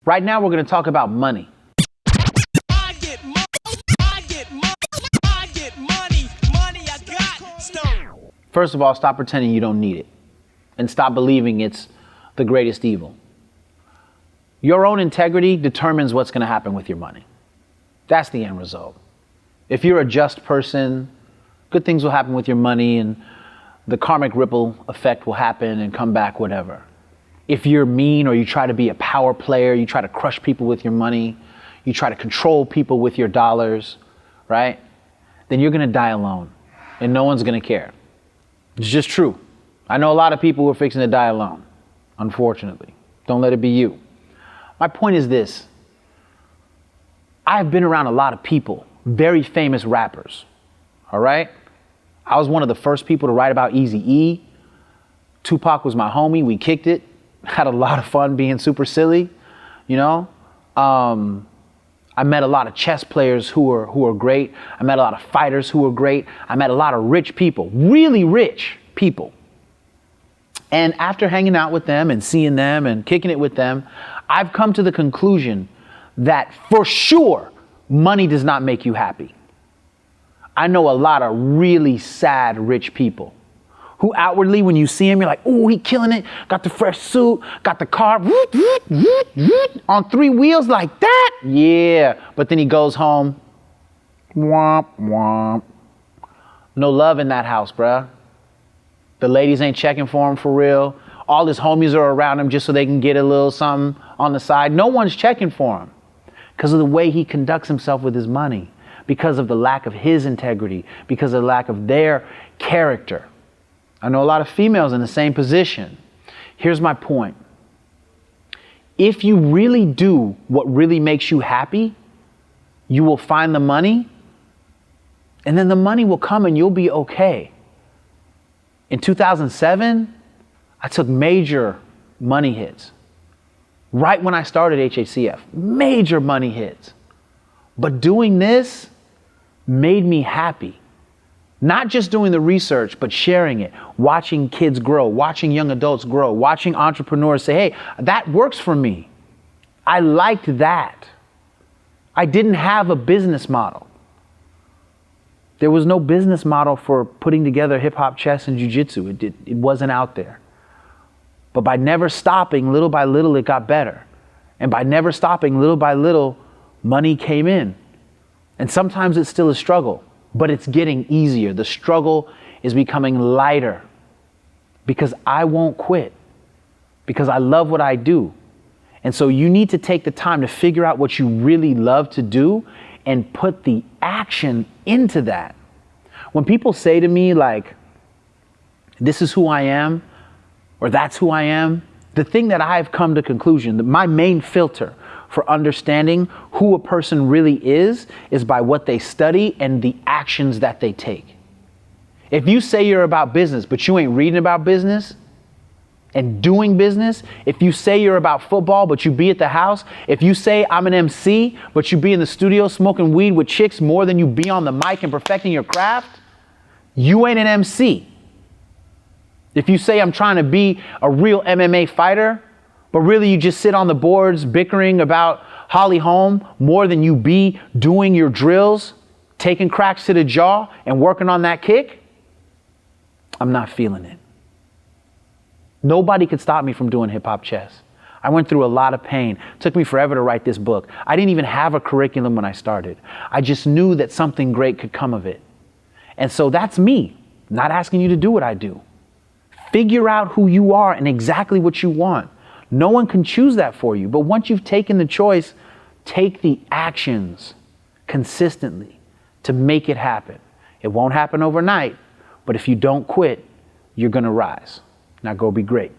Right now, we're going to talk about money. I get money, I got stuff. First of all, stop pretending you don't need it and stop believing it's the greatest evil. Your own integrity determines what's going to happen with your money. That's the end result. If you're a just person, good things will happen with your money and the karmic ripple effect will happen and come back, whatever. If you're mean or you try to be a power player, you try to crush people with your money, you try to control people with your dollars, right? Then you're going to die alone and no one's going to care. It's just true. I know a lot of people who are fixing to die alone, unfortunately. Don't let it be you. My point is this. I've been around a lot of people, very famous rappers, all right? I was one of the first people to write about Eazy-E. Tupac was my homie. We kicked it. Had a lot of fun being super silly, you know? I met a lot of chess players who are great. I met a lot of fighters who were great. I met a lot of rich people, really rich people. And after hanging out with them and seeing them and kicking it with them, I've come to the conclusion that for sure, money does not make you happy. I know a lot of really sad rich people who outwardly, when you see him, you're like, oh, he killing it. Got the fresh suit, got the car on 3 wheels like that. Yeah. But then he goes home. Womp, womp. No love in that house, bruh. The ladies ain't checking for him for real. All his homies are around him just so they can get a little something on the side. No one's checking for him because of the way he conducts himself with his money, because of the lack of his integrity, because of the lack of their character. I know a lot of females in the same position. Here's my point. If you really do what really makes you happy, you will find the money, and then the money will come and you'll be okay. In 2007, I took major money hits. Right when I started HHCF, major money hits. But doing this made me happy. Not just doing the research, but sharing it, watching kids grow, watching young adults grow, watching entrepreneurs say, hey, that works for me. I liked that. I didn't have a business model. There was no business model for putting together hip hop, chess, and jiu-jitsu. It wasn't out there. But by never stopping, little by little, it got better. And by never stopping, little by little, money came in. And sometimes it's still a struggle, but it's getting easier. The struggle is becoming lighter because I won't quit, because I love what I do. And so you need to take the time to figure out what you really love to do and put the action into that. When people say to me like, this is who I am, or that's who I am, the thing that I've come to conclusion, that my main filter for understanding who a person really is by what they study and the actions that they take. If you say you're about business, but you ain't reading about business and doing business, if you say you're about football, but you be at the house, if you say I'm an MC, but you be in the studio smoking weed with chicks more than you be on the mic and perfecting your craft, you ain't an MC. If you say I'm trying to be a real MMA fighter, but really you just sit on the boards bickering about Holly Holm more than you be doing your drills, taking cracks to the jaw and working on that kick, I'm not feeling it. Nobody could stop me from doing hip hop chess. I went through a lot of pain. It took me forever to write this book. I didn't even have a curriculum when I started. I just knew that something great could come of it. And so that's me, not asking you to do what I do. Figure out who you are and exactly what you want. No one can choose that for you. But once you've taken the choice, take the actions consistently to make it happen. It won't happen overnight, but if you don't quit, you're going to rise. Now go be great.